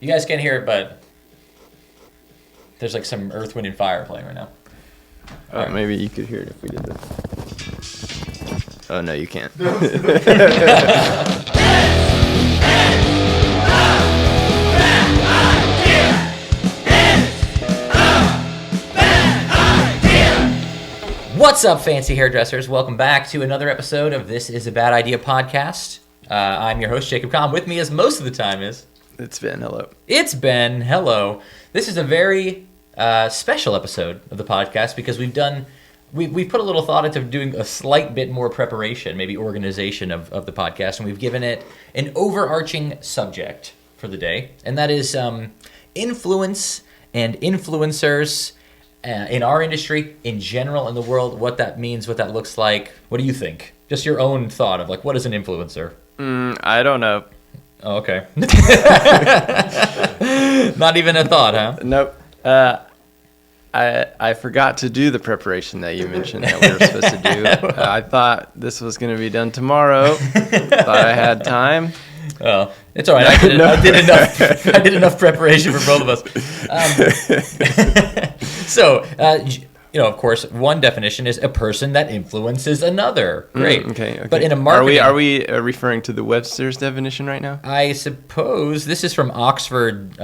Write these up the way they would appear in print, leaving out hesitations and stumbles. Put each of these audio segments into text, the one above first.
You guys can't hear it, but there's like some Earth, Wind, and Fire playing right now. Right. Maybe you could hear it if we did this. Oh, no, you can't. What's up, fancy hairdressers? Welcome back to another episode of This Is a Bad Idea podcast. I'm your host, Jacob Comm. With me, as most of the time, is... It's Ben, hello. It's Ben, hello. This is a very special episode of the podcast because we've put a little thought into doing a slight bit more preparation, maybe organization of the podcast, and we've given it an overarching subject for the day, and that is influence and influencers in our industry, in general, in the world, what that means, what that looks like. What do you think? Just your own thought of, like, what is an influencer? I don't know. Oh, okay. Not even a thought, huh? Nope. I forgot to do the preparation that you mentioned that we were supposed to do. I thought this was going to be done tomorrow. Thought I had time. Oh, it's all right. I did enough preparation for both of us. So, of course, one definition is a person that influences another. Great. Okay. But in a marketing... Are we referring to the Webster's definition right now? I suppose this is from Oxford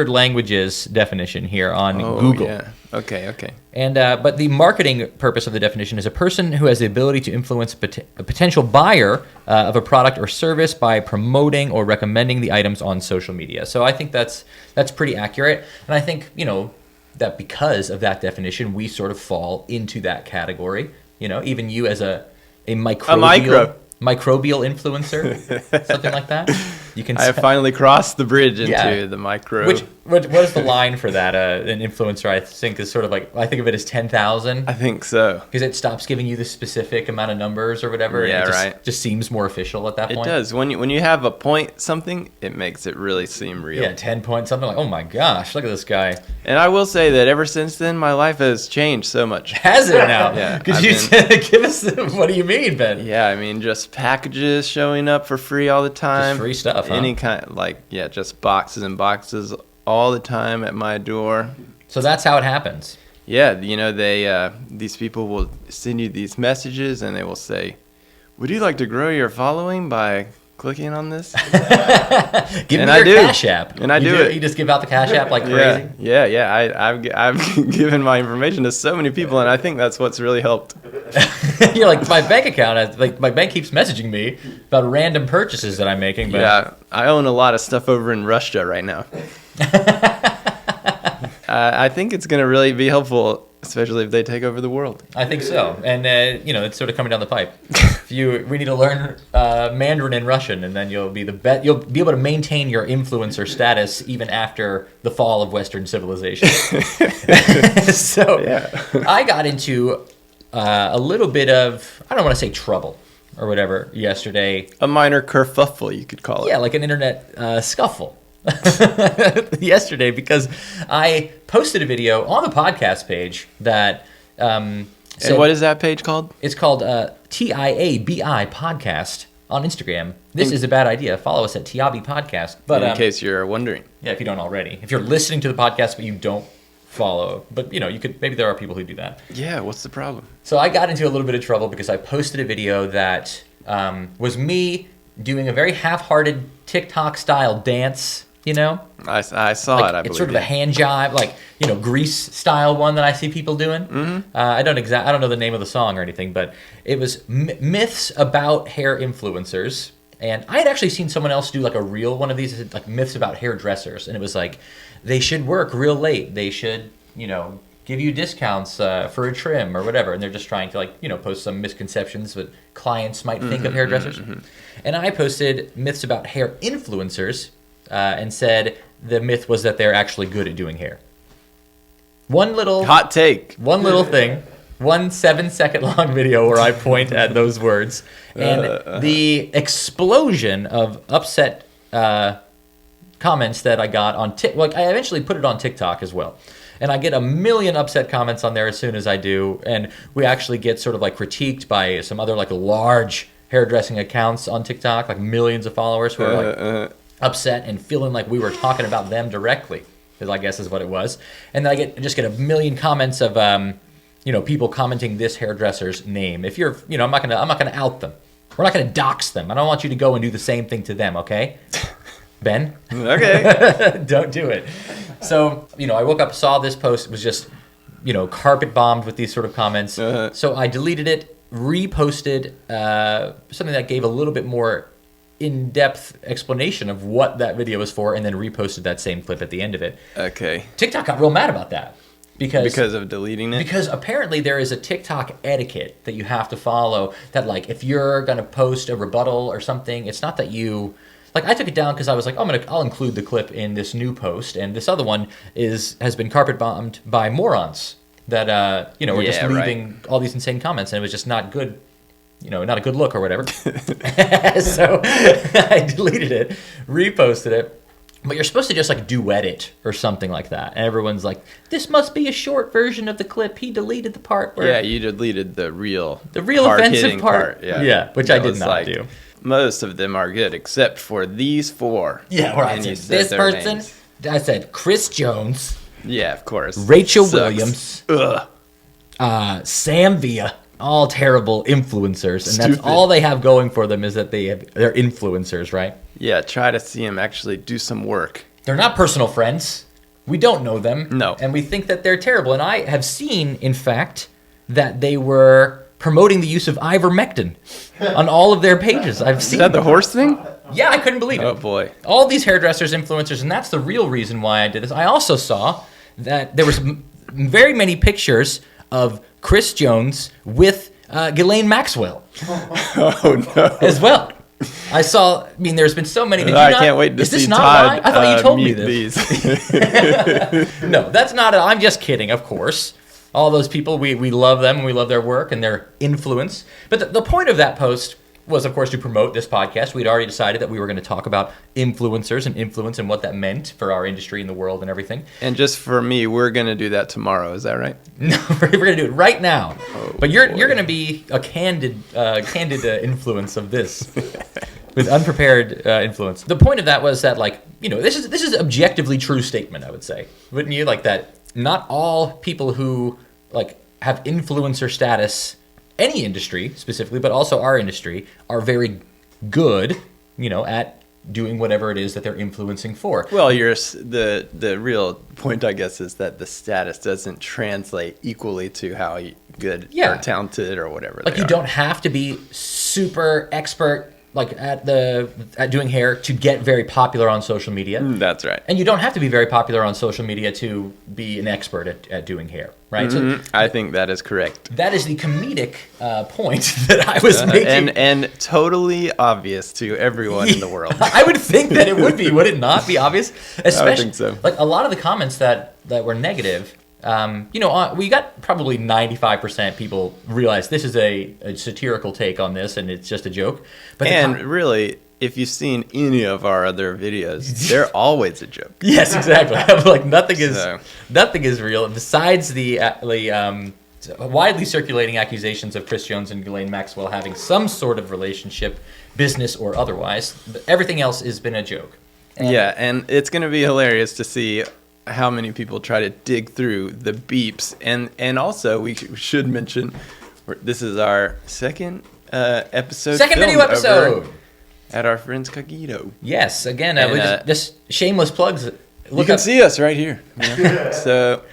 Languages definition here on Google. Yeah. Okay. And but the marketing purpose of the definition is a person who has the ability to influence a potential buyer of a product or service by promoting or recommending the items on social media. So I think that's pretty accurate. And I think, that because of that definition, we sort of fall into that category. Even you as a microbial influencer, something like that. I have finally crossed the bridge into the micro. What is the line for that? An influencer, I think, is sort of like, I think of it as 10,000. I think so. Because it stops giving you the specific amount of numbers or whatever. Yeah, and it just seems more official at that point. It does. When you have a point something, it makes it really seem real. Yeah, 10 point something, like, oh my gosh, look at this guy. And I will say that ever since then, my life has changed so much. Has it now? Yeah. Could you give us, what do you mean, Ben? Yeah, I mean, just packages showing up for free all the time. Just free stuff, huh? Any kind, just boxes and boxes all the time at my door. So that's how it happens. Yeah, they these people will send you these messages and they will say, "Would you like to grow your following by clicking on this?" Give me your Cash App. And I do it. You just give out the Cash App like crazy? Yeah. I've given my information to so many people, and I think that's what's really helped. You're like, my bank account, my bank keeps messaging me about random purchases that I'm making. But... Yeah, I own a lot of stuff over in Russia right now. I think it's going to really be helpful, especially if they take over the world. I think so. And, it's sort of coming down the pipe. We need to learn Mandarin and Russian, and then you'll be you'll be able to maintain your influencer status even after the fall of Western civilization. So I got into a little bit of, I don't want to say trouble or whatever, yesterday. A minor kerfuffle, you could call it. Yeah, like an internet scuffle. Yesterday, because I posted a video on the podcast page that and what is that page called? It's called TIABI podcast on Instagram. This is a bad idea. Follow us at TIABI podcast. But in case you're wondering, if you don't already, if you're listening to the podcast but you don't follow, but you could, maybe there are people who do that. Yeah, what's the problem? So I got into a little bit of trouble because I posted a video that was me doing a very half-hearted TikTok style dance. I saw it. I believe it's sort of a hand jive, Grease style one that I see people doing. Mm-hmm. I don't know the name of the song or anything, but it was myths about hair influencers. And I had actually seen someone else do like a real one of these, like myths about hairdressers, and it was like they should work real late. They should, give you discounts for a trim or whatever, and they're just trying to post some misconceptions that clients might think of hairdressers. Mm-hmm. And I posted myths about hair influencers. And said the myth was that they're actually good at doing hair. One little... Hot take. One little thing. 1 7-second long video where I point at those words. And the explosion of upset comments that I got on TikTok. I eventually put it on TikTok as well. And I get 1 million upset comments on there as soon as I do. And we actually get sort of critiqued by some other large hairdressing accounts on TikTok, millions of followers who are upset and feeling like we were talking about them directly, is I guess is what it was. And then I just get a million comments of people commenting this hairdresser's name. If you're, I'm not gonna out them. We're not gonna dox them. I don't want you to go and do the same thing to them, okay? Ben? Okay. Don't do it. So, I woke up, saw this post, it was just, carpet bombed with these sort of comments. So I deleted it, reposted something that gave a little bit more in-depth explanation of what that video was for, and then reposted that same clip at the end of it. Okay. TikTok got real mad about that. Because of deleting it? Because apparently there is a TikTok etiquette that you have to follow that, like, if you're going to post a rebuttal or something, it's not that you... Like, I took it down because I was like, I'll include the clip in this new post, and this other one has been carpet bombed by morons that, were just leaving all these insane comments, and it was just not good, not a good look or whatever. So I deleted it, reposted it. But you're supposed to just like duet it or something like that. And everyone's like, this must be a short version of the clip. He deleted the part where... Yeah, you deleted the real offensive part. Yeah, which I did not do. Most of them are good, except for these 4. Yeah, where I said, this person... Names. I said Chris Jones. Yeah, of course. Rachel Williams. Ugh. Sam Villa. All terrible influencers. And that's all they have going for them is that they're influencers, right? Yeah, try to see them actually do some work. They're not personal friends. We don't know them. No. And we think that they're terrible. And I have seen, in fact, that they were promoting the use of ivermectin on all of their pages. I've seen. Is that the horse thing? Yeah, I couldn't believe it. Oh, boy. All these hairdressers, influencers, and that's the real reason why I did this. I also saw that there was very many pictures of Chris Jones with Ghislaine Maxwell. Oh, no. As well. There's been so many. I can't wait to see Todd I thought you told me this. These. No, that's not it. I'm just kidding, of course. All those people, we love them, and we love their work and their influence. But the point of that post was, of course, to promote this podcast. We'd already decided that we were going to talk about influencers and influence and what that meant for our industry and the world and everything. And just for me, we're going to do that tomorrow. Is that right? No, we're going to do it right now. Oh, but you're going to be a candid influence of this. With unprepared influence. The point of that was that, this is objectively true statement, I would say. Wouldn't you? Like that not all people who, have influencer status, any industry specifically, but also our industry, are very good, at doing whatever it is that they're influencing for. Well, the real point, I guess, is that the status doesn't translate equally to how good or talented or whatever they are. You don't have to be super expert at doing hair to get very popular on social media. That's right. And you don't have to be very popular on social media to be an expert at doing hair, right? Mm-hmm. So I think that is correct. That is the comedic point that I was making. And totally obvious to everyone in the world. I would think that it would be. Would it not be obvious? Especially, I think so. A lot of the comments that were negative, we got probably 95% people realize this is a satirical take on this and it's just a joke. But really, if you've seen any of our other videos, they're always a joke. Yes, exactly. Nothing is real besides the widely circulating accusations of Chris Jones and Ghislaine Maxwell having some sort of relationship, business or otherwise. Everything else has been a joke. And it's going to be hilarious to see how many people try to dig through the beeps, and also we should mention this is our second video episode at our friend's Cogito. Yes, again, just shameless plugs. You can see us right here. So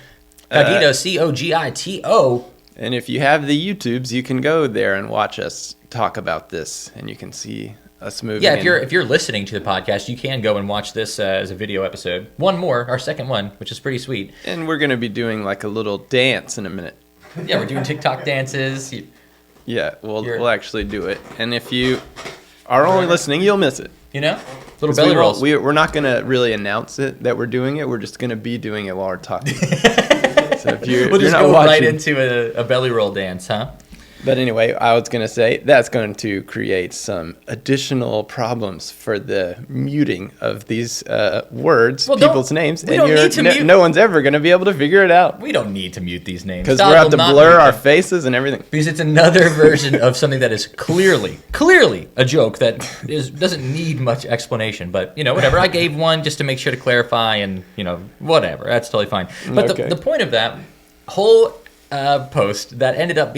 Cogito, Cogito. And if you have the YouTubes, you can go there and watch us talk about this, and you can see us moving. Yeah, if you're listening to the podcast, you can go and watch this as a video episode. One more, our second one, which is pretty sweet. And we're going to be doing a little dance in a minute. Yeah, we're doing TikTok dances. Yeah, we'll actually do it. And if you are only listening, you'll miss it. Little belly rolls. We're not going to really announce it that we're doing it. We're just going to be doing it while we're talking. So if you're we'll just not go watching, right into a belly roll dance, huh? But anyway, I was going to say that's going to create some additional problems for the muting of these words, people's names, and no one's ever going to be able to figure it out. We don't need to mute these names. Because we're going to have to blur our faces and everything. Because it's another version of something that is clearly a joke that doesn't need much explanation. But, whatever. I gave one just to make sure to clarify and, whatever. That's totally fine. But the point of that whole post that ended up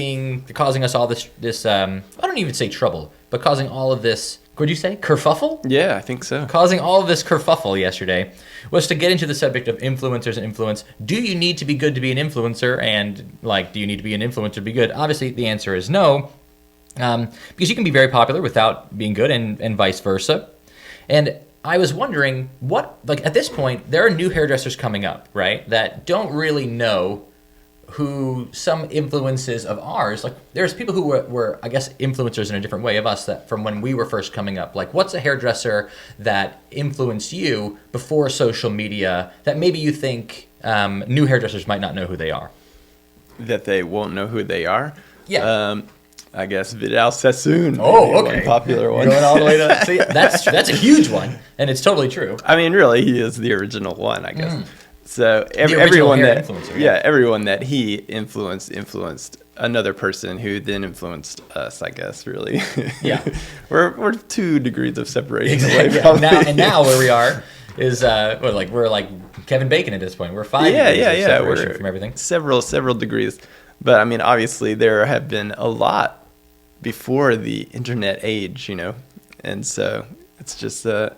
causing us all this I don't even say trouble, but causing all of this, what did you say, kerfuffle? Yeah, I think so. Causing all of this kerfuffle yesterday was to get into the subject of influencers and influence. Do you need to be good to be an influencer? And do you need to be an influencer to be good? Obviously, the answer is no, because you can be very popular without being good, and vice versa. And I was wondering at this point, there are new hairdressers coming up, right, that don't really know who some influences of ours, there's people who were, I guess, influencers in a different way of us that from when we were first coming up. What's a hairdresser that influenced you before social media that maybe you think new hairdressers might not know who they are? That they won't know who they are? Yeah. I guess Vidal Sassoon. Oh, okay. One popular one. Going all the way to see, that's a huge one, and it's totally true. I mean, really, he is the original one, I guess. So everyone that he influenced another person who then influenced us, I guess, really. Yeah. we're 2 degrees of separation exactly. away probably. Now where we are is we're like Kevin Bacon at this point. We're 5 degrees of separation from everything. Several degrees. But I mean, obviously there have been a lot before the internet age, and so it's just a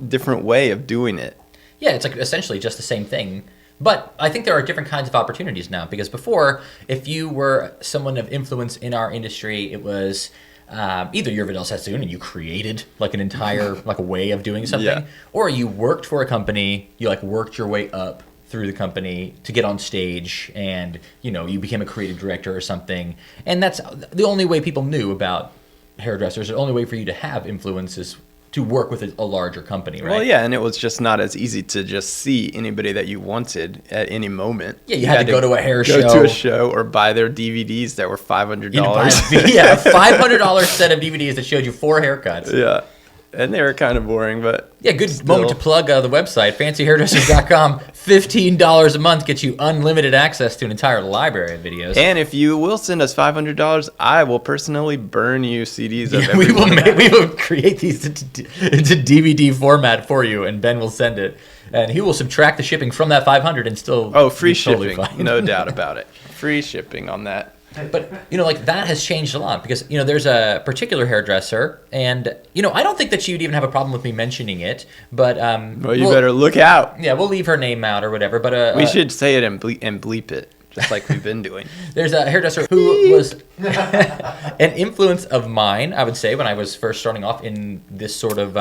different way of doing it. Yeah, it's essentially just the same thing. But I think there are different kinds of opportunities now, because before, if you were someone of influence in our industry, it was either you're Vidal Sassoon and you created an entire a way of doing something, or you worked for a company, you worked your way up through the company to get on stage, and you became a creative director or something. And that's the only way people knew about hairdressers. The only way for you to have influence is to work with a larger company, right? Well, yeah, and it was just not as easy to just see anybody that you wanted at any moment. Yeah, you had to go to a hair show. Go to a show or buy their DVDs that were $500. Yeah, $500 set of DVDs that showed you 4 haircuts. Yeah, and they were kind of boring, but yeah, good moment to plug the website, fancyhairdressers.com. $15 a month gets you unlimited access to an entire library of videos. And if you will send us $500, I will personally burn you CDs of everything. We will create these into DVD format for you, and Ben will send it, and he will subtract the shipping from that $500 and still free shipping, no doubt about it. Free shipping on that. But, that has changed a lot, because, there's a particular hairdresser, and, I don't think that she would even have a problem with me mentioning it, but... well, you better look out. Yeah, we'll leave her name out or whatever, but... we should say it and bleep it, just like we've been doing. There's a hairdresser who was an influence of mine, I would say, when I was first starting off in this sort of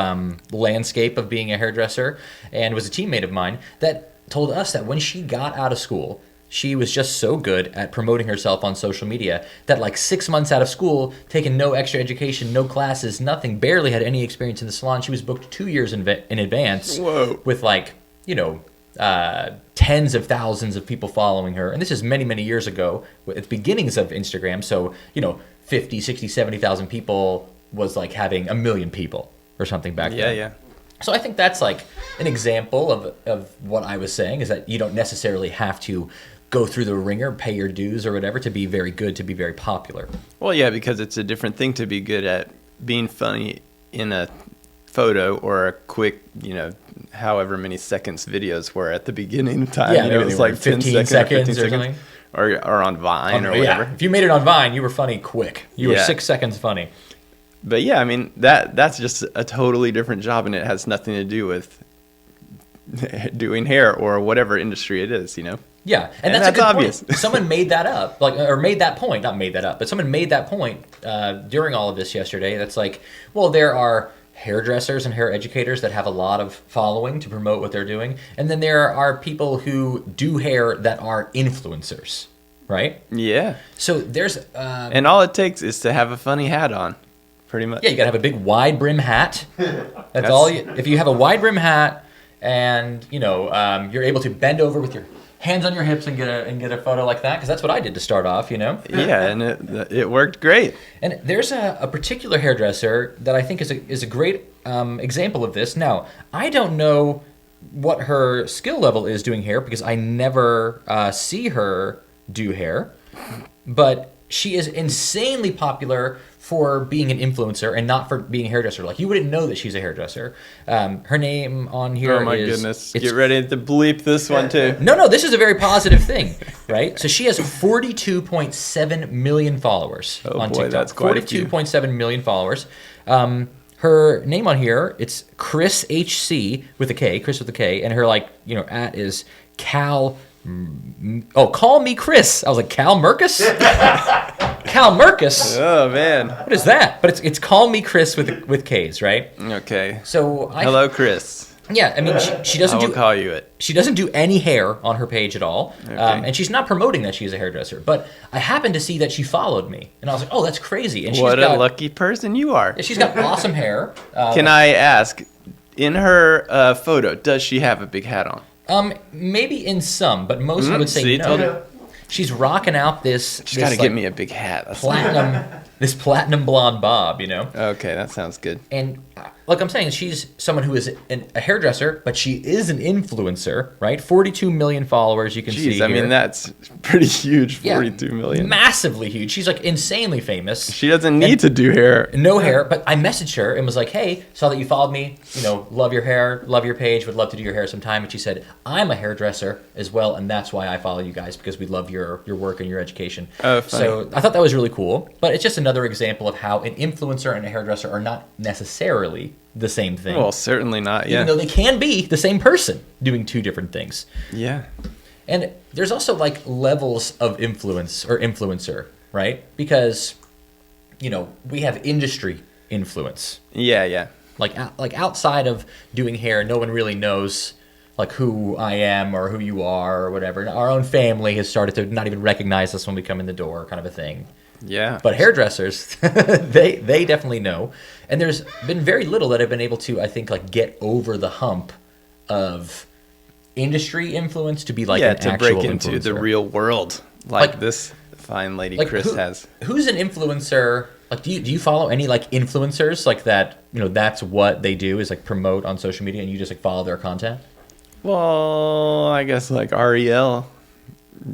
landscape of being a hairdresser, and was a teammate of mine, that told us that when she got out of school... She was just so good at promoting herself on social media that 6 months out of school, taking no extra education, no classes, nothing, barely had any experience in the salon. She was booked 2 years in advance. Whoa. With tens of thousands of people following her. And this is many, many years ago at the beginnings of Instagram. So, 50, 60, 70,000 people was having 1 million people or something back then. Yeah. So I think that's an example of what I was saying, is that you don't necessarily have to go through the ringer, pay your dues or whatever to be very good, to be very popular. Well, yeah, because it's a different thing to be good at being funny in a photo or a quick, however many seconds videos were at the beginning of time. Yeah, it was 15 seconds or something. Or on Vine or whatever. If you made it on Vine, you were funny quick. You were 6 seconds funny. But yeah, I mean, that's just a totally different job, and it has nothing to do with doing hair or whatever industry it is, Yeah, and that's a good obvious point. Someone made that up, or made that point, not made that up, but someone made that point during all of this yesterday. That's there are hairdressers and hair educators that have a lot of following to promote what they're doing, and then there are people who do hair that are influencers, right? Yeah. So there's... and all it takes is to have a funny hat on, pretty much. Yeah, you gotta have a big wide brim hat. That's all. If you have a wide brim hat and, you're able to bend over with your hands on your hips and get a photo like that, because that's what I did to start off, you know. Yeah, and it worked great. And there's a particular hairdresser that I think is a great example of this. Now, I don't know what her skill level is doing hair because I never see her do hair, but she is insanely popular for being an influencer and not for being a hairdresser. Like, you wouldn't know that she's a hairdresser. Her name on here is... Oh my goodness. Get ready to bleep this one too. No, this is a very positive thing, right? So she has 42.7 million followers on TikTok. That's quite a few. 42.7 million followers. Her name on here, it's Chris HC with a K, Chris with a K, and her @ is Cal. Oh, call me Chris. I was like, Cal Merkus? Cal Merkus? Oh man, what is that? But it's call me Chris with K's, right? Okay. So hello, Chris. Yeah, I mean, she doesn't I will call you it. She doesn't do any hair on her page at all, okay. And she's not promoting that she's a hairdresser. But I happened to see that she followed me, and I was like, "Oh, that's crazy!" And what a lucky person you are! She's got awesome hair. Can I ask, in her photo, does she have a big hat on? Maybe in some, but most I would say no. She's rocking out this. She's got to get me a big hat. This platinum blonde bob, you know. Okay, that sounds good. And like I'm saying, she's someone who is a hairdresser, but she is an influencer, right? 42 million followers, you can see here. I mean, that's pretty huge, 42 million. Massively huge. She's like insanely famous. She doesn't need to do hair. No hair, but I messaged her and was like, hey, saw that you followed me, love your hair, love your page, would love to do your hair sometime. And she said, I'm a hairdresser as well, and that's why I follow you guys, because we love your work and your education. Oh, funny. So I thought that was really cool, but it's just another example of how an influencer and a hairdresser are not necessarily the same thing. Well, certainly not, yeah. Even though they can be the same person doing two different things. Yeah. And there's also levels of influence or influencer, right? Because, we have industry influence. Yeah. Like outside of doing hair, no one really knows who I am or who you are or whatever. And our own family has started to not even recognize us when we come in the door, kind of a thing. Yeah. But hairdressers, they definitely know. And there's been very little that have been able to, I think, get over the hump of industry influence to be an actual to break influencer. into the real world like this fine lady Chris has. Who's an influencer? Do you follow any influencers that, that's what they do is promote on social media and you just follow their content? Well, I guess Ariel.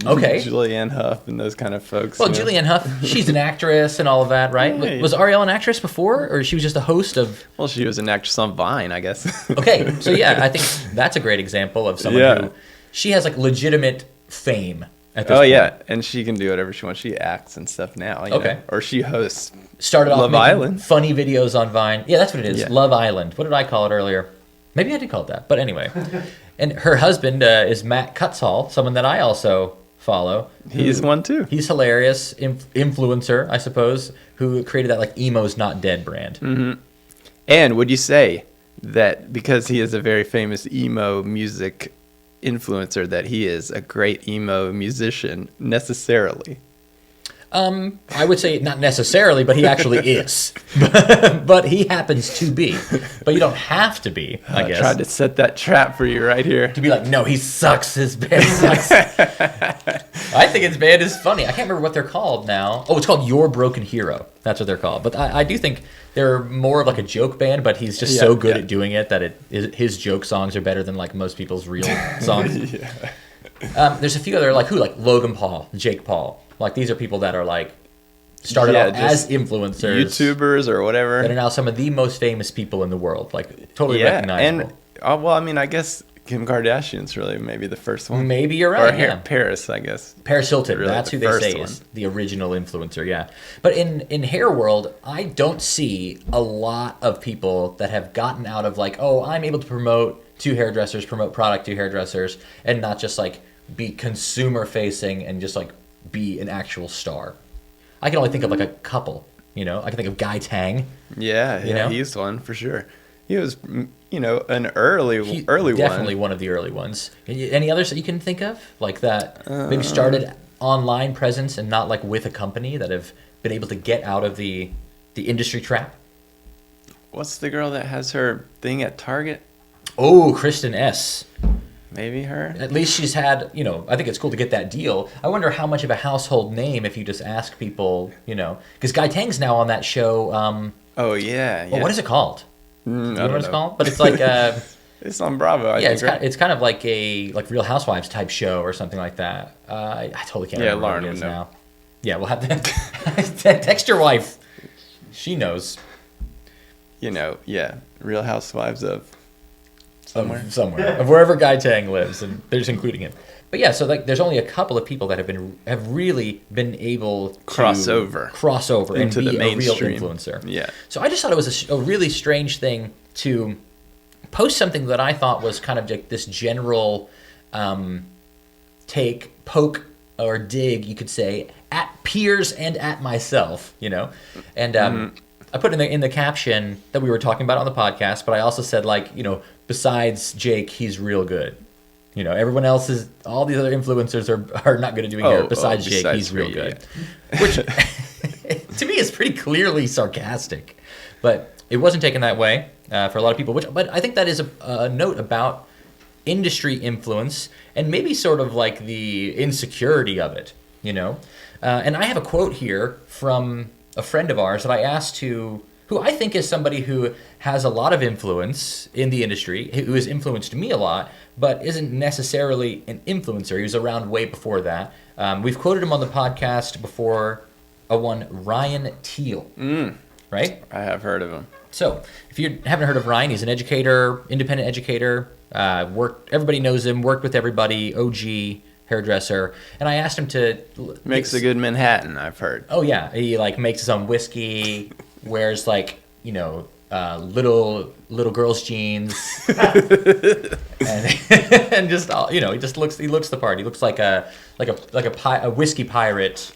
Okay. Julianne Hough and those kind of folks. Well, Julianne Hough, she's an actress and all of that, right? Yeah. Was Ariel an actress before, or she was just a host of... Well, she was an actress on Vine, I guess. Okay, so yeah, I think that's a great example of someone who... She has legitimate fame at this point. Yeah, and she can do whatever she wants. She acts and stuff now. You know? Or she hosts Started off Love Island. Funny videos on Vine. Yeah, that's what it is. Yeah. Love Island. What did I call it earlier? Maybe I did call it that, but anyway. And her husband is Matt Cutzall, someone that I also follow. He's one too. He's hilarious, influencer, I suppose, who created that Emo's Not Dead brand. Mm-hmm. And would you say that because he is a very famous emo music influencer, that he is a great emo musician necessarily? I would say not necessarily, but he actually is. But he happens to be. But you don't have to be, I guess. I tried to set that trap for you right here. To be no, he sucks. His band sucks. I think his band is funny. I can't remember what they're called now. Oh, it's called Your Broken Hero. That's what they're called. But I do think they're more of a joke band, but he's just so good at doing it that his joke songs are better than most people's real songs. There's a few other who Logan Paul, Jake Paul. These are people that are started off as influencers, YouTubers or whatever, that are now some of the most famous people in the world, totally recognizable. And well, I mean, I guess Kim Kardashian's really maybe the first one. Maybe you're right. Or Paris, I guess. Paris Hilton. Really that's who they say is the original influencer. Yeah, but in hair world, I don't see a lot of people that have gotten out of I'm able to promote to hairdressers, promote product to hairdressers, and not just be consumer facing and just be an actual star. I can only think of a couple, I can think of Guy Tang. Yeah, he's one for sure. He was, an early one. Definitely one of the early ones. Any others that you can think of that maybe started online presence and not with a company that have been able to get out of the industry trap? What's the girl that has her thing at Target? Oh, Kristen S. Maybe her. At least she's had, I think it's cool to get that deal. I wonder how much of a household name if you just ask people, because Guy Tang's now on that show. Oh, yeah. Well, what is it called? I don't know what it's called? But it's like... it's on Bravo, I think, it's kind of like a Real Housewives type show or something like that. I totally can't remember Lauren what it is would know. now. Yeah, we'll have to text your wife. She knows. Real Housewives of somewhere. Of wherever Guy Tang lives, and they're just including him. But yeah, so there's only a couple of people that have really been able to cross over into and be the mainstream. A real influencer. Yeah. So I just thought it was a really strange thing to post something that I thought was kind of like this general poke or dig, you could say, at peers and at myself, and I put in the caption that we were talking about on the podcast, but I also said besides Jake, he's real good. Everyone else all these other influencers are not good at doing hair. Besides Jake, he's real good. Yeah. Which to me is pretty clearly sarcastic, but it wasn't taken that way for a lot of people. But I think that is a note about industry influence and maybe sort of like the insecurity of it, And I have a quote here from a friend of ours that I asked who I think is somebody who has a lot of influence in the industry, who has influenced me a lot, but isn't necessarily an influencer. He was around way before that. We've quoted him on the podcast before, Ryan Teal, right? I have heard of him. So if you haven't heard of Ryan, he's an educator, independent educator, everybody knows him, worked with everybody, OG hairdresser, and I asked him to... Makes a good Manhattan, I've heard. Oh yeah, he makes his own whiskey, wears little girls' jeans, and just he looks the part. He looks like a whiskey pirate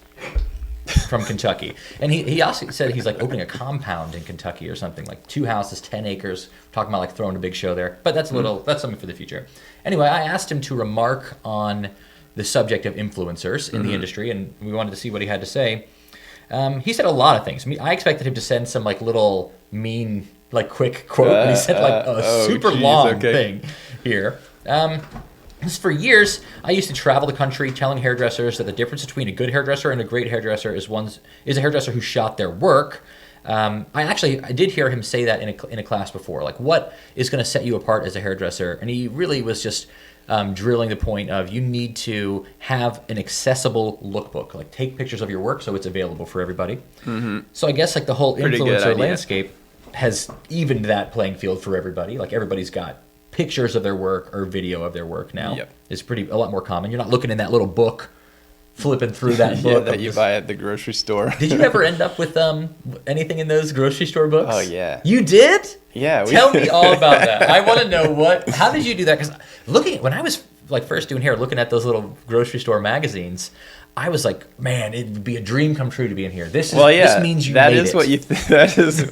from Kentucky. And he also said he's opening a compound in Kentucky or something, 2 houses, 10 acres. Talking about throwing a big show there, but that's that's something for the future. Anyway, I asked him to remark on the subject of influencers in the industry, and we wanted to see what he had to say. He said a lot of things. I expected him to send some little mean, quick quote, but he said super long thing here. For years, I used to travel the country telling hairdressers that the difference between a good hairdresser and a great hairdresser is a hairdresser who shot their work. I did hear him say that in a class before. What is going to set you apart as a hairdresser? And he really was just drilling the point of you need to have an accessible lookbook. Take pictures of your work so it's available for everybody. Mm-hmm. So I guess the whole influencer landscape has evened that playing field for everybody. Everybody's got pictures of their work or video of their work now. Yep. It's a lot more common. You're not looking in that little book, flipping through that book that you buy at the grocery store. Did you ever end up with anything in those grocery store books? Oh yeah. You did? Yeah. Tell me all about that. I want to know how did you do that? Because when I was first doing hair, looking at those little grocery store magazines, I was like, man, it would be a dream come true to be in here. This means you made it. That is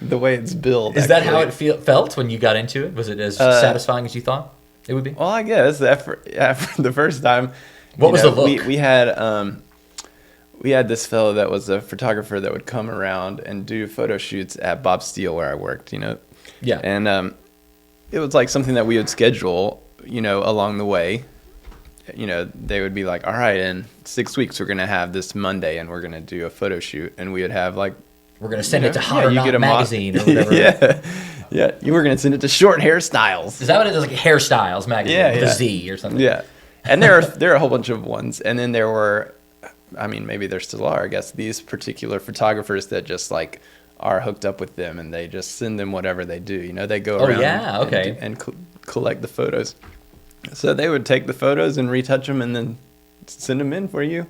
the way it's billed. Is that how it felt when you got into it? Was it as satisfying as you thought it would be? Well, I guess for the first time. What was the look? We had this fellow that was a photographer that would come around and do photo shoots at Bob Steele where I worked, Yeah. And it was something that we would schedule, along the way. They would be like, all right, in 6 weeks we're going to have this Monday and we're going to do a photo shoot. And we would have we're going to send it to Hot or Not magazine or whatever. Yeah, you were going to send it to Short Hairstyles. Is that what it is? Hairstyles magazine with a Z or something? Yeah. And there are a whole bunch of ones. And then there were, maybe there still are, I guess, these particular photographers that just are hooked up with them and they just send them whatever they do. They go around and collect the photos. So they would take the photos and retouch them and then send them in for you.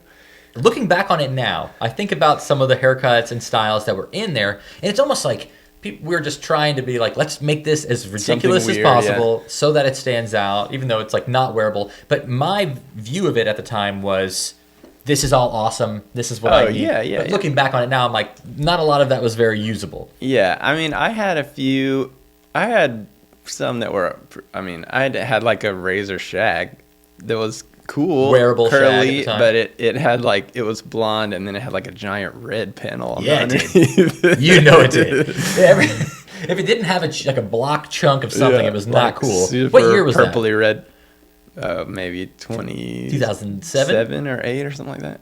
Looking back on it now, I think about some of the haircuts and styles that were in there, and it's almost like we were just trying to be let's make this as ridiculous as possible so that it stands out, even though it's not wearable. But my view of it at the time was, this is all awesome. This is what I need. But looking back on it now, I'm not a lot of that was very usable. Yeah, I had some that were, I had a razor shag that was cool, wearable, curly, shag at the time. But it had it was blonde, and then it had a giant red panel on it did. You know it did. If it didn't have a block chunk of something, it was not cool. Super What year was purpley that? red. Maybe 2007 or 8 or something like that.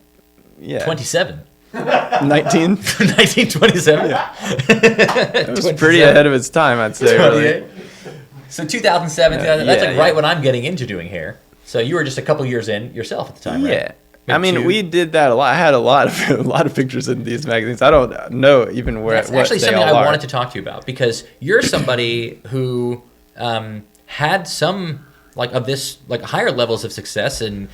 Yeah. 27. 1927. Yeah. It was pretty ahead of its time, I'd say. Really. So 2007, that's like right when I'm getting into doing hair. So you were just a couple years in yourself at the time, right? Yeah. I mean, we did that a lot. I had a lot of pictures in these magazines. I don't know even where. That's actually something I wanted to talk to you about, because you're somebody who had some of this higher levels of success and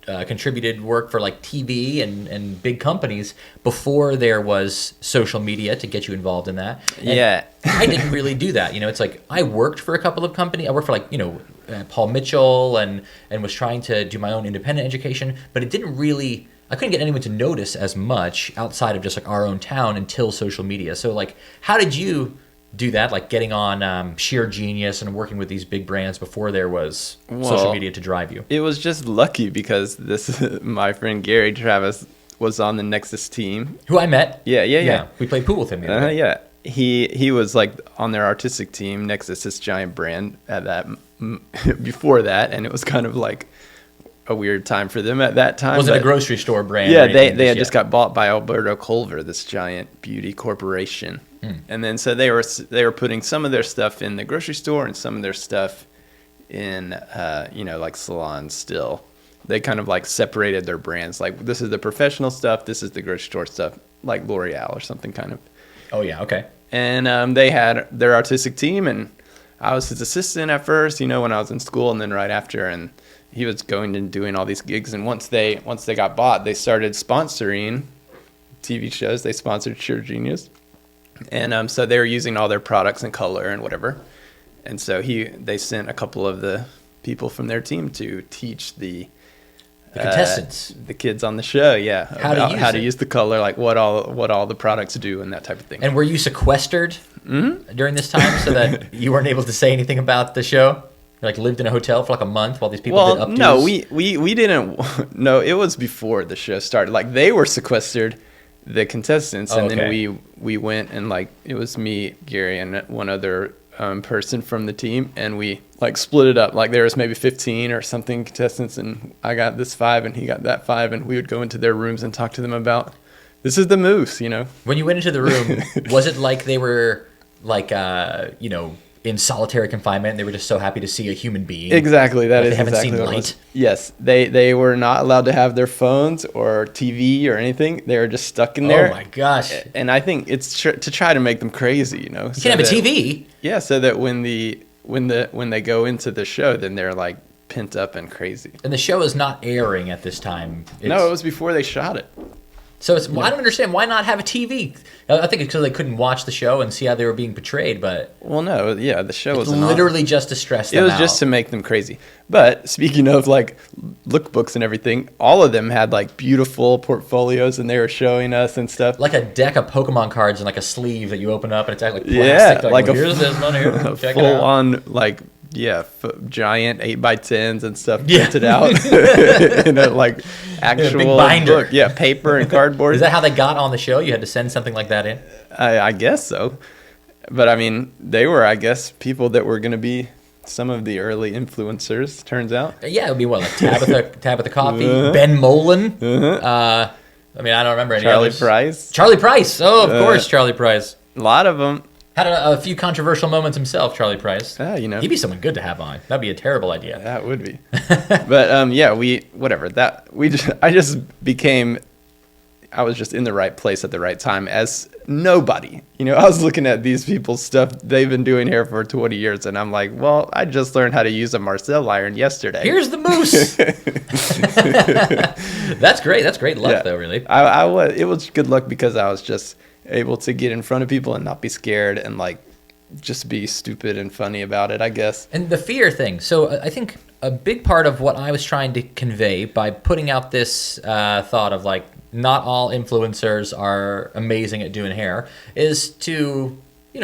contributed work for TV and big companies before there was social media to get you involved in that. And I didn't really do that. It's I worked for a couple of companies. I worked for Paul Mitchell and was trying to do my own independent education, but it didn't really, I couldn't get anyone to notice as much outside of just our own town until social media. So how did you do that, getting on Sheer Genius and working with these big brands before there was social media to drive you? It was just lucky because my friend Gary Travis was on the Nexus team. Who I met. Yeah. We played pool with him the other day. Yeah. He was on their artistic team, Nexus, this giant brand at that before that, and it was kind of a weird time for them at that time. Was it a grocery store brand? Yeah, they had just got bought by Alberto Culver, this giant beauty corporation. And then so they were putting some of their stuff in the grocery store and some of their stuff in salons still. They kind of separated their brands. This is the professional stuff, this is the grocery store stuff, like L'Oreal or something kind of. Oh yeah, okay. And they had their artistic team, and I was his assistant at first, when I was in school, and then right after, and he was going and doing all these gigs. And once they got bought, they started sponsoring TV shows. They sponsored Sheer Genius. And so they were using all their products and color and whatever. And so they sent a couple of the people from their team to teach the contestants, the kids on the show, how to use the color, what all the products do and that type of thing. And were you sequestered during this time so that you weren't able to say anything about the show? You lived in a hotel for a month while these people did updos? No, we didn't. No, it was before the show started. They were sequestered, the contestants, and then we went and it was me, Gary, and one other person from the team, and we split it up. There was maybe 15 or something contestants, and I got this 5 and he got that 5, and we would go into their rooms and talk to them about, this is the moose, When you went into the room, was it they were in solitary confinement and they were just so happy to see a human being? Exactly. That is they haven't exactly seen what light? Yes. They were not allowed to have their phones or TV or anything. They were just stuck in there. Oh my gosh. And I think it's to try to make them crazy, You can have a TV. Yeah, so that when they go into the show, then they're pent up and crazy. And the show is not airing at this time. No, it was before they shot it. So I don't understand, why not have a TV? I think it's because they couldn't watch the show and see how they were being portrayed, but... Well, no, the show was literally just to stress them out. It was just to make them crazy. But speaking of lookbooks and everything, all of them had beautiful portfolios, and they were showing us and stuff. Like a deck of Pokemon cards and a sleeve that you open up and it's plastic. Yeah, here's this one here. Check it out. Full on giant 8x10s and stuff printed out in a actual big binder. book. Yeah, paper and cardboard. Is that how they got on the show? You had to send something like that in? I guess so. But I mean, they were, I guess, people that were going to be some of the early influencers, turns out. Yeah, it would be Tabitha Coffee, Ben Mullen. I don't remember any others. Charlie Price. Oh, of course, Charlie Price. A lot of them. Had a few controversial moments himself, Charlie Price. He'd be someone good to have on. That'd be a terrible idea. That would be. But I was just in the right place at the right time as nobody. I was looking at these people's stuff. They've been doing hair for 20 years, and I'm like, well, I just learned how to use a Marcel iron yesterday. Here's the moose. That's great. That's great luck, though, really. It was good luck because I was just able to get in front of people and not be scared and just be stupid and funny about it, I guess. And the fear thing. So I think a big part of what I was trying to convey by putting out this thought of not all influencers are amazing at doing hair is to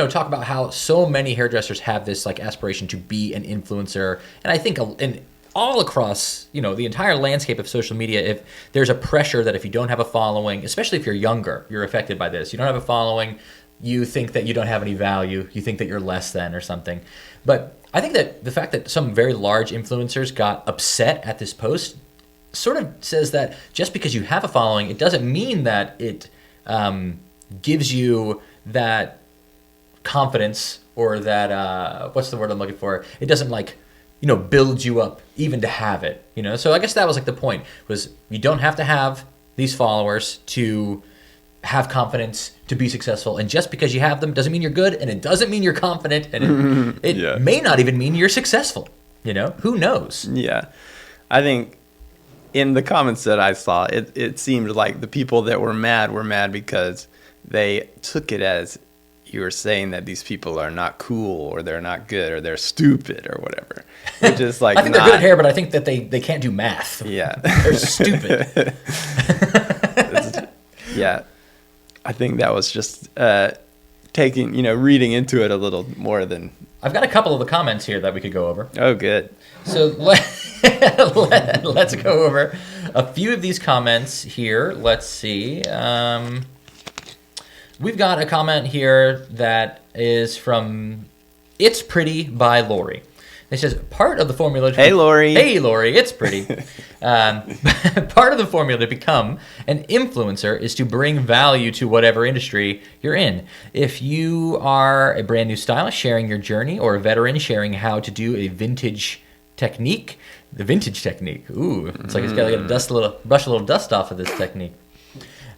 talk about how so many hairdressers have this aspiration to be an influencer. And I think all across, the entire landscape of social media, if there's a pressure that if you don't have a following, especially if you're younger, you're affected by this. You don't have a following, you think that you don't have any value, you think that you're less than or something. But I think that the fact that some very large influencers got upset at this post sort of says that just because you have a following, it doesn't mean that it gives you that confidence or that what's the word I'm looking for? It doesn't like, build you up even to have it, So I guess that was like the point, was you don't have to have these followers to have confidence to be successful, and just because you have them doesn't mean you're good, and it doesn't mean you're confident, and it may not even mean you're successful. Who knows? Yeah, I think in the comments that I saw, it seemed like the people that were mad because they took it as you were saying that these people are not cool, or they're not good, or they're stupid, or whatever. Which is like I think they're good at hair, but I think that they can't do math. Yeah, they're stupid. Yeah, I think that was just reading into it a little more than. I've got a couple of the comments here that we could go over. Oh, good. So let's go over a few of these comments here. Let's see. We've got a comment here that is from It's Pretty by Lori. It says, part of the formula... Hey, Lori. Hey, Lori, it's pretty. Part of the formula to become an influencer is to bring value to whatever industry you're in. If you are a brand new stylist sharing your journey, or a veteran sharing how to do a vintage technique, the vintage technique. Ooh, it's like it's got to brush a little dust off of this technique.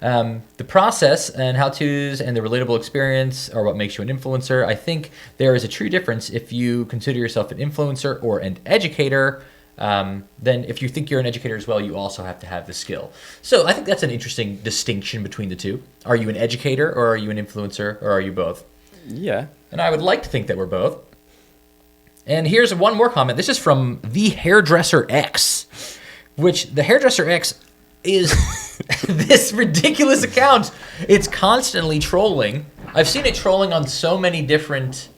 The process and how-tos and the relatable experience are what makes you an influencer. I think there is a true difference if you consider yourself an influencer or an educator. Then if you think you're an educator as well, you also have to have the skill. So I think that's an interesting distinction between the two. Are you an educator, or are you an influencer, or are you both? Yeah. And I would like to think that we're both. And here's one more comment. This is from the Hairdresser X, which the Hairdresser X is this ridiculous account. It's constantly trolling. I've seen it trolling on so many different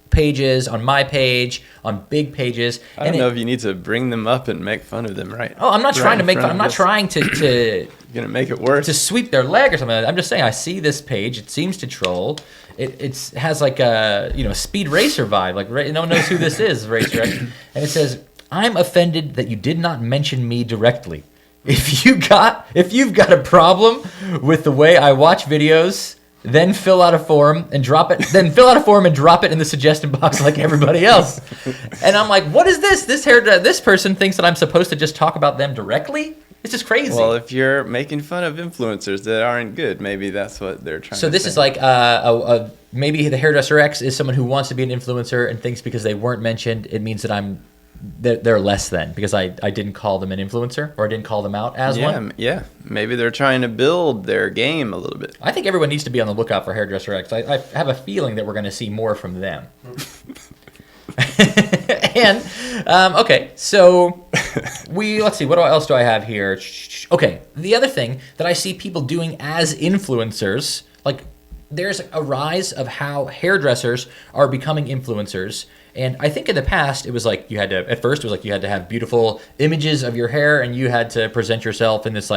pages, on my page, on big pages. I don't know if you need to bring them up and make fun of them, right? Oh, I'm not trying to make fun. I'm not trying to You're gonna make it worse. To sweep their leg or something. I'm just saying I see this page. It seems to troll. It has like a speed racer vibe. Like no one knows who this is, Racer X. And it says, I'm offended that you did not mention me directly. If you've got a problem with the way I watch videos, then fill out a form and drop it. Then fill out a form and drop it in the suggestion box like everybody else. And I'm like, what is this? This person thinks that I'm supposed to just talk about them directly? It's just crazy. Well, if you're making fun of influencers that aren't good, maybe that's what they're trying to say. So this is like maybe the Hairdresser X is someone who wants to be an influencer and thinks because they weren't mentioned, it means that they're less than, because I didn't call them an influencer, or I didn't call them out as one. Yeah, maybe they're trying to build their game a little bit. I think everyone needs to be on the lookout for Hairdresser X. I have a feeling that we're going to see more from them. And okay, so let's see, what else do I have here? Okay, the other thing that I see people doing as influencers, like there's a rise of how hairdressers are becoming influencers. And I think in the past, it was like you had to have beautiful images of your hair, and you had to present yourself in this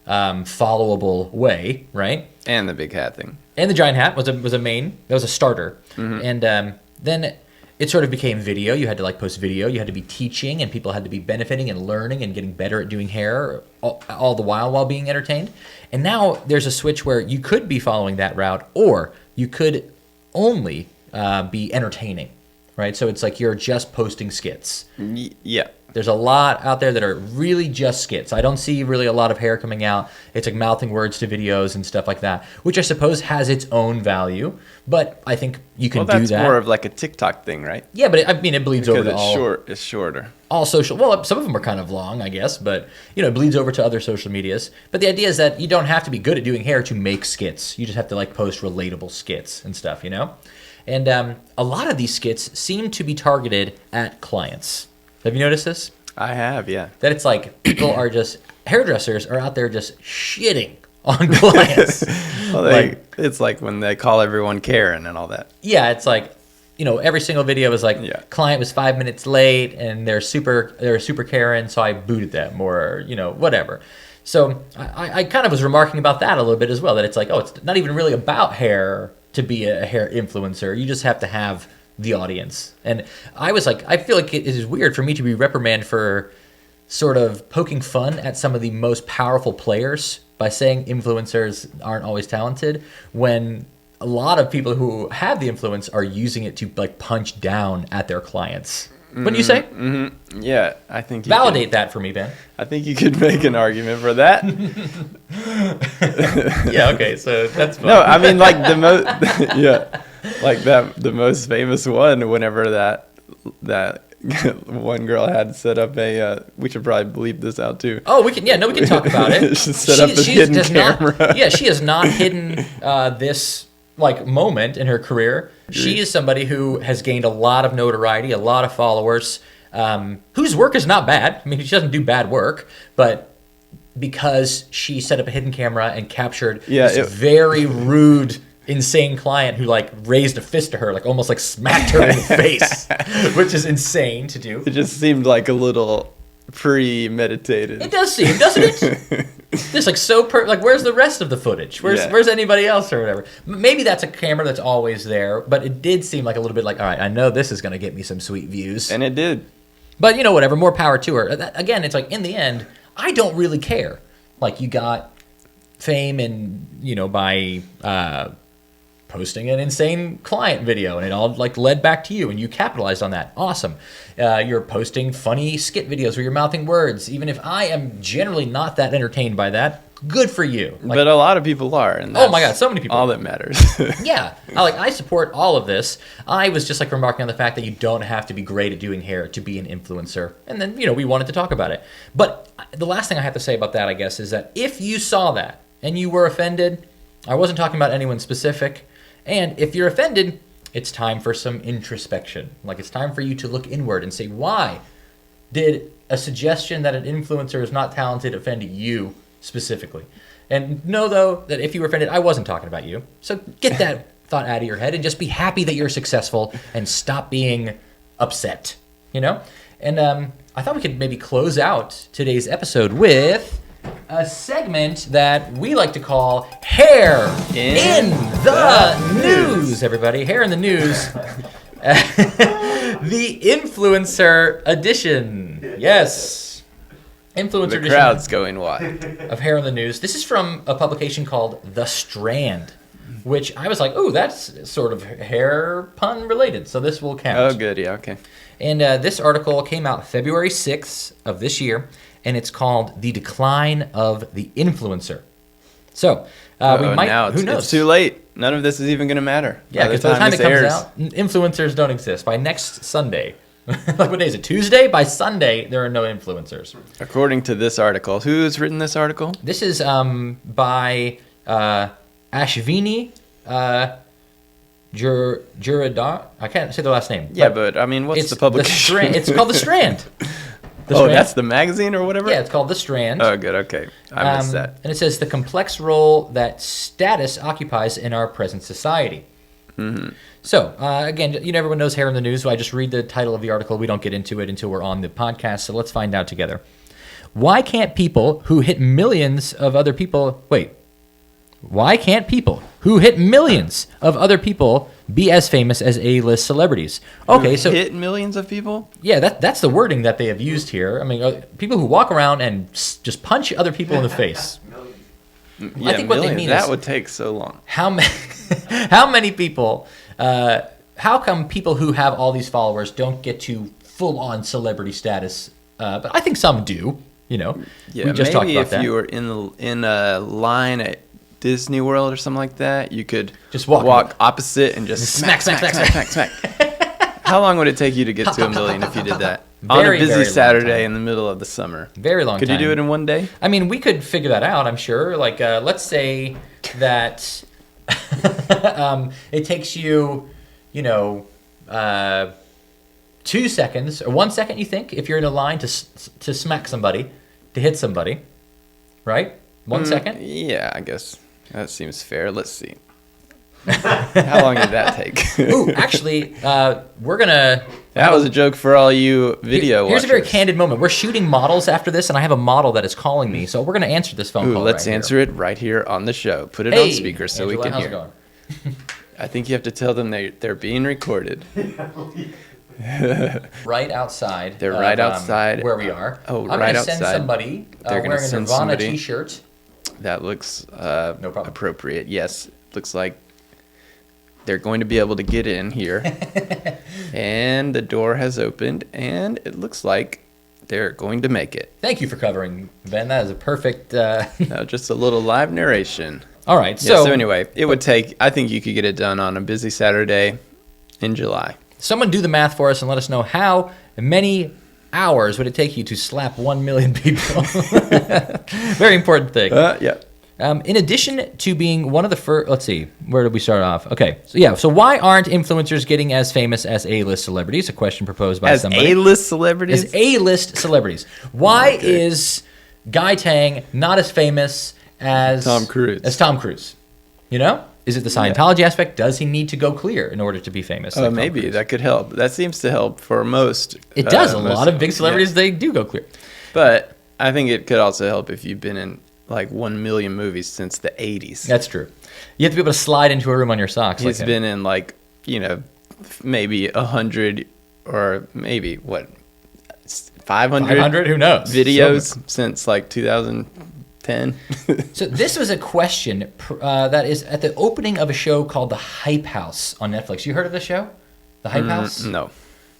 followable way, right? And the big hat thing. And the giant hat was a starter. Mm-hmm. And then it sort of became video. You had to post video. You had to be teaching, and people had to be benefiting and learning and getting better at doing hair all the while being entertained. And now there's a switch where you could be following that route, or you could only be entertaining. Right, so it's like you're just posting skits. Yeah. There's a lot out there that are really just skits. I don't see really a lot of hair coming out. It's like mouthing words to videos and stuff like that, which I suppose has its own value. But I think you can do that. Well, that's more of like a TikTok thing, right? Yeah, but it bleeds over to all. It's shorter. All social. Well, some of them are kind of long, I guess, but it bleeds over to other social medias. But the idea is that you don't have to be good at doing hair to make skits. You just have to post relatable skits and stuff, And a lot of these skits seem to be targeted at clients. Have you noticed this? I have, yeah. That it's like hairdressers are out there just shitting on clients. Well, it's like when they call everyone Karen and all that. Yeah, it's like, every single video is like, client was 5 minminutes late and they're super Karen, so I booted them, or, whatever. So I kind of was remarking about that a little bit as well, that it's like, oh, it's not even really about hair to be a hair influencer. You just have to have the audience. And I was like, I feel like it is weird for me to be reprimanded for sort of poking fun at some of the most powerful players by saying influencers aren't always talented, when a lot of people who have the influence are using it to like punch down at their clients. Wouldn't you say? Mm-hmm. Yeah, I think validate that for me, Ben. I think you could make an argument for that. Yeah, okay, so that's fine. No, I mean like the most, yeah, like the most famous one. Whenever that one girl had set up a, we should probably bleep this out too. Oh, we can talk about it. She set up a hidden camera. She has not hidden this like moment in her career. She is somebody who has gained a lot of notoriety, a lot of followers, whose work is not bad. I mean, she doesn't do bad work, but because she set up a hidden camera and captured this very rude, insane client who like raised a fist to her, like almost like smacked her in the face, which is insane to do. It just seemed like a little premeditated. It does seem, doesn't it? Just like so like where's the rest of the footage? Where's anybody else or whatever? Maybe that's a camera that's always there, but it did seem like a little bit like, all right, I know this is going to get me some sweet views. And it did. But you know, whatever, more power to her. Again, it's like in the end, I don't really care. Like you got fame and, you know, by posting an insane client video and it all like led back to you and you capitalized on that. Awesome. You're posting funny skit videos where you're mouthing words. Even if I am generally not that entertained by that, good for you. Like, but a lot of people are. And oh my God, so many people. All that matters. Yeah. I support all of this. I was just like remarking on the fact that you don't have to be great at doing hair to be an influencer. And then, you know, we wanted to talk about it. But the last thing I have to say about that, I guess, is that if you saw that and you were offended, I wasn't talking about anyone specific. And if you're offended, it's time for some introspection. Like it's time for you to look inward and say, why did a suggestion that an influencer is not talented offend you specifically? And know, though, that if you were offended, I wasn't talking about you. So get that thought out of your head and just be happy that you're successful and stop being upset, you know? And I thought we could maybe close out today's episode with a segment that we like to call Hair in the News, everybody. Hair in the News. The Influencer Edition. Yes. Influencer Edition. The crowd's going wild. Of Hair in the News. This is from a publication called The Strand, which I was like, ooh, that's sort of hair pun related, so this will count. Oh, good. Yeah, okay. And this article came out February 6th of this year, and it's called The Decline of the Influencer. So, we might, now who knows? It's too late. None of this is even going to matter. Yeah, because by the time it comes out, influencers don't exist. By next Sunday, like what day is it, Tuesday? By Sunday, there are no influencers. According to this article. Who's written this article? This is by Ashvini Juradar. I can't say the last name. Yeah, but I mean, what's the publication? It's called The Strand. That's the magazine or whatever? Yeah, it's called The Strand. Oh, good. Okay. I missed that. And it says the complex role that status occupies in our present society. Mm-hmm. So, again, everyone knows Hair in the News, so I just read the title of the article. We don't get into it until we're on the podcast, so let's find out together. Why can't people who hit millions of other people... Why can't people who hit millions of other people be as famous as A-list celebrities? Okay, so hit millions of people? Yeah, that's the wording that they have used here. I mean, people who walk around and just punch other people in the face. Yeah, I think what they mean that would take so long. How many people? How come people who have all these followers don't get to full-on celebrity status? But I think some do. You know, yeah, we just talked about that. Maybe if you were in a line at Disney World or something like that, you could just walk opposite and just smack. How long would it take you to get to a million if you did that? On a busy Saturday in the middle of the summer. Very long time. Could you do it in one day? I mean, we could figure that out, I'm sure. Like, let's say that it takes you, 2 seconds or 1 second, you think, if you're in a line to smack somebody, to hit somebody, right? 1 second? Yeah, I guess that seems fair. Let's see. How long did that take? Ooh, actually, we're going to That was a joke for all you video Here's watchers. a very candid moment. We're shooting models after this, and I have a model that is calling me. So we're going to answer this phone call. Let's answer it right here on the show. Put it on speaker so Angela, we can how's hear. It going? I think you have to tell them they're being recorded. Right outside. They're right outside. Where we are. Oh, I'm right gonna send outside. somebody They're gonna wearing a send Nirvana somebody. t-shirt. That looks No problem. appropriate. Yes, looks like they're going to be able to get in here. And the door has opened, and it looks like they're going to make it. Thank you for covering, Ben. That is a perfect... Now, just a little live narration. All right, So anyway, it would take, I think you could get it done on a busy Saturday in July. Someone do the math for us and let us know how many hours would it take you to slap 1 million people. Very important thing. Yeah. In addition to being one of the first, let's see, where did we start off? Okay, so why aren't influencers getting as famous as A-list celebrities? A question proposed by somebody. As A-list celebrities? As A-list celebrities. Why is Guy Tang not as famous as Tom Cruise? You know? Is it the Scientology aspect? Does he need to go clear in order to be famous? Like Maybe that could help. That seems to help for most. It does. A lot of big celebrities, they do go clear. But I think it could also help if you've been in like 1 million movies since the 80s. That's true. You have to be able to slide into a room on your socks. He's been in like, maybe 100 or maybe 500? Who knows? Videos since like 2010. So this was a question that is at the opening of a show called The Hype House on Netflix. You heard of the show? The Hype House? No.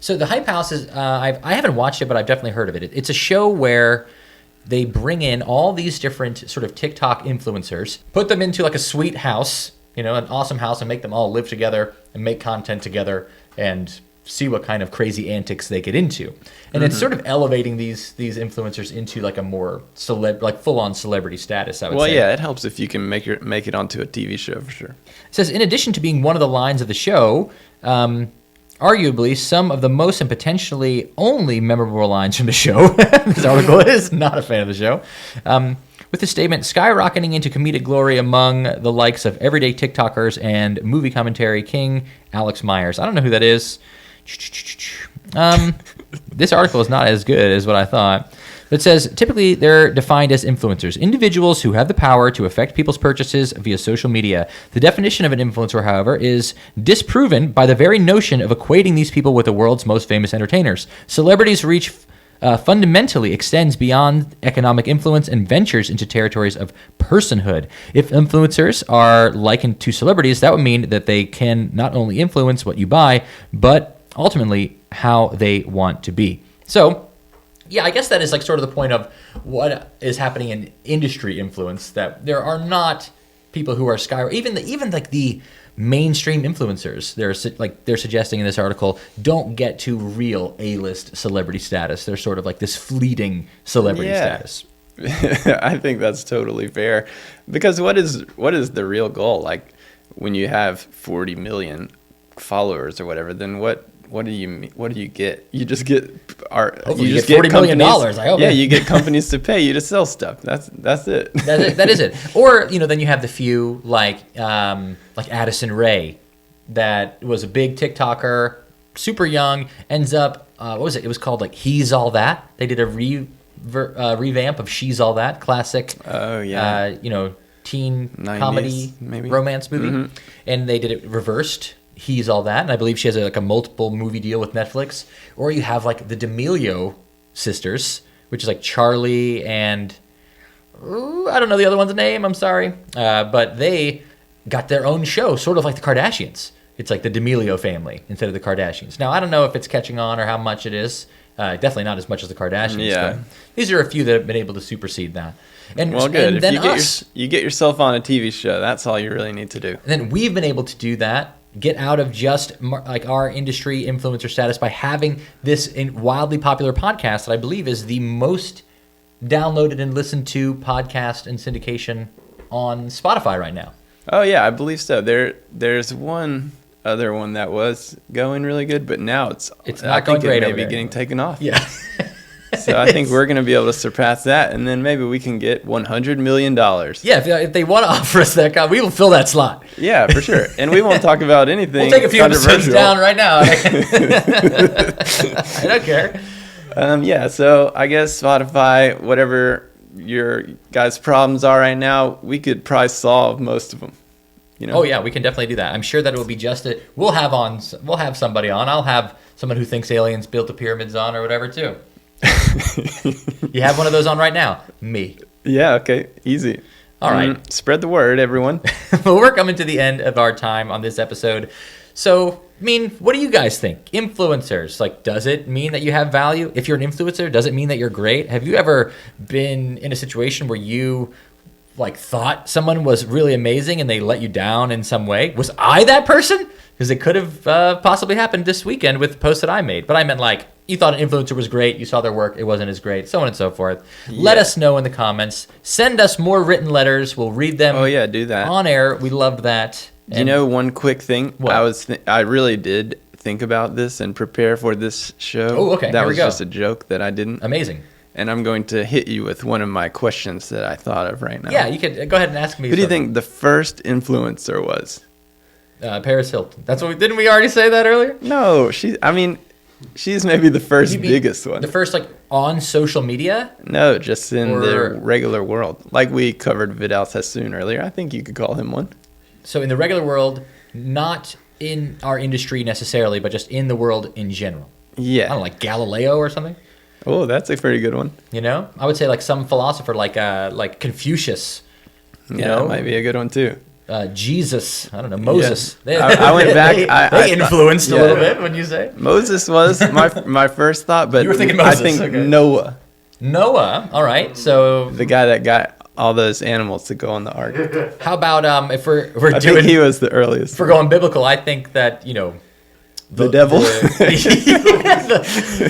So The Hype House is, I haven't watched it, but I've definitely heard of it. It's a show where they bring in all these different sort of TikTok influencers, put them into like a sweet house, an awesome house, and make them all live together and make content together and see what kind of crazy antics they get into. And it's sort of elevating these influencers into like a more full-on celebrity status, I would say. Well, yeah, it helps if you can make it onto a TV show for sure. It says, in addition to being one of the lines of the show, arguably some of the most and potentially only memorable lines from the show. This article is not a fan of the show. With the statement, skyrocketing into comedic glory among the likes of everyday TikTokers and movie commentary king Alex Myers. I don't know who that is. This article is not as good as what I thought. It says, typically they're defined as influencers, individuals who have the power to affect people's purchases via social media. The definition of an influencer, however, is disproven by the very notion of equating these people with the world's most famous entertainers. Celebrities' reach fundamentally extends beyond economic influence and ventures into territories of personhood. If influencers are likened to celebrities, that would mean that they can not only influence what you buy, but ultimately how they want to be. So, yeah, I guess that is like sort of the point of what is happening in industry influence, that there are not people who are even the mainstream influencers. They're suggesting in this article don't get to real A-list celebrity status. They're sort of like this fleeting celebrity status. I think that's totally fair, because what is the real goal? Like when you have 40 million followers or whatever, then what do you get? You just get you get $40 million. I hope. Yeah, you get companies to pay you to sell stuff. That's it. That is it. Or then you have the few like Addison Rae, that was a big TikToker, super young, ends up what was it? It was called like He's All That. They did a revamp of She's All That, classic. Oh yeah. Teen 90s, comedy maybe. Romance movie, and they did it reversed. He's All That, and I believe she has a multiple movie deal with Netflix. Or you have like the D'Amelio sisters, which is like Charlie and I don't know the other one's name. I'm sorry, but they got their own show, sort of like the Kardashians. It's like the D'Amelio family instead of the Kardashians. Now I don't know if it's catching on or how much it is. Definitely not as much as the Kardashians. Yeah. But these are a few that have been able to supersede that. And well, good. And then you get yourself on a TV show. That's all you really need to do. And then we've been able to do that. Get out of just like our industry influencer status by having this wildly popular podcast that I believe is the most downloaded and listened to podcast and syndication on Spotify right now. Oh yeah, I believe so. There's one other one that was going really good, but now it's not going great. Maybe getting taken off. Yeah. So I think we're going to be able to surpass that, and then maybe we can get $100 million. Yeah, if they want to offer us that, we will fill that slot. Yeah, for sure. And we won't talk about anything. We'll take a few episodes down right now. I don't care. Yeah, so I guess Spotify, whatever your guys' problems are right now, we could probably solve most of them. You know? Oh yeah, we can definitely do that. I'm sure that it will be just it. We'll have somebody on. I'll have someone who thinks aliens built the pyramids on or whatever too. You have one of those on right now. Me. Yeah. Okay. Easy. All right. Spread the word, everyone. Well, we're coming to the end of our time on this episode. So, I mean, what do you guys think? Influencers, like, does it mean that you have value? If you're an influencer, does it mean that you're great? Have you ever been in a situation where you like thought someone was really amazing and they let you down in some way? Was I that person? Because it could have possibly happened this weekend with the post that I made. But I meant like, you thought an influencer was great, you saw their work, it wasn't as great, so on and so forth. Yeah. Let us know in the comments. Send us more written letters. We'll read them. Oh yeah, do that. On air. We loved that. And you know, one quick thing. What? I really did think about this and prepare for this show. Oh, okay. That was just a joke that I didn't. Amazing. And I'm going to hit you with one of my questions that I thought of right now. Yeah, you could go ahead and ask me. Who do you think the first influencer was? Paris Hilton. That's what didn't we already say that earlier? No, she's maybe the first biggest one. The first like on social media? No, just in the regular world. Like we covered Vidal Sassoon earlier. I think you could call him one. So in the regular world, not in our industry necessarily, but just in the world in general. Yeah. I don't know, like Galileo or something. Oh, that's a pretty good one. You know, I would say like some philosopher like Confucius. You know? That might be a good one too. Jesus, I don't know, Moses. Yeah. I went back. They influenced a little bit when you say Moses was my first thought, but you were thinking Moses. I think okay. Noah. Noah, all right. So the guy that got all those animals to go on the ark. How about if we're I think he was the earliest. If we're going biblical, I think that the devil.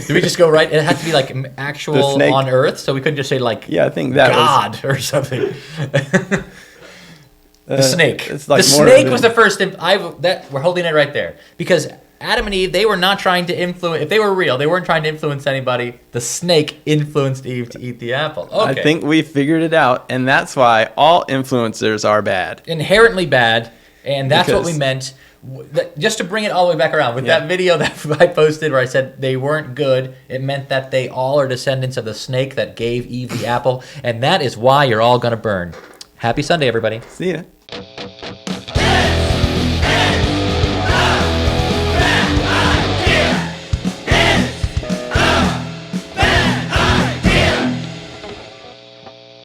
Do we just go right? It had to be like actual on Earth, so we couldn't just say like I think that God or something. The snake. Like the snake was the first. We're holding it right there because Adam and Eve, they were not trying to influence. If they were real, they weren't trying to influence anybody. The snake influenced Eve to eat the apple. Okay. I think we figured it out, and that's why all influencers are bad. Inherently bad, and that's what we meant. Just to bring it all the way back around, with that video that I posted where I said they weren't good, it meant that they all are descendants of the snake that gave Eve the apple, and that is why you're all going to burn. Happy Sunday, everybody. See ya.